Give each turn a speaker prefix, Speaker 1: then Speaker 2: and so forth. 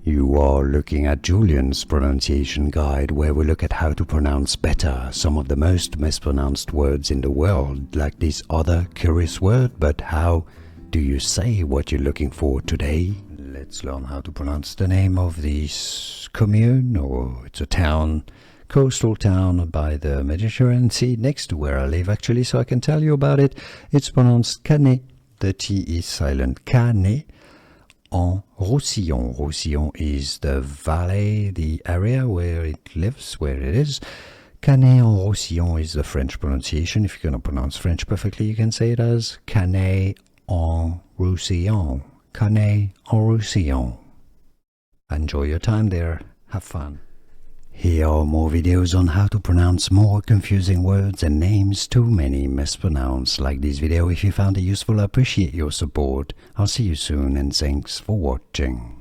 Speaker 1: You are looking at Julian's pronunciation guide, where we look at how to pronounce better some of the most mispronounced words in the world, like this other curious word. But how do you say what you're looking for today? Let's learn how to pronounce the name of this commune, or it's a town, coastal town by the Mediterranean Sea, next to where I live actually, so I can tell you about it. It's pronounced Canet. The T is silent. Canet-en-Roussillon. Roussillon is the valley, the area where it lives, where it is. Canet-en-Roussillon is the French pronunciation. If you're going to pronounce French perfectly, you can say it as Canet-en-Roussillon. Canet-en-Roussillon. Enjoy your time there. Have fun. Here are more videos on how to pronounce more confusing words and names too many mispronounced. Like this video if you found it useful. I appreciate your support. I'll see you soon and thanks for watching.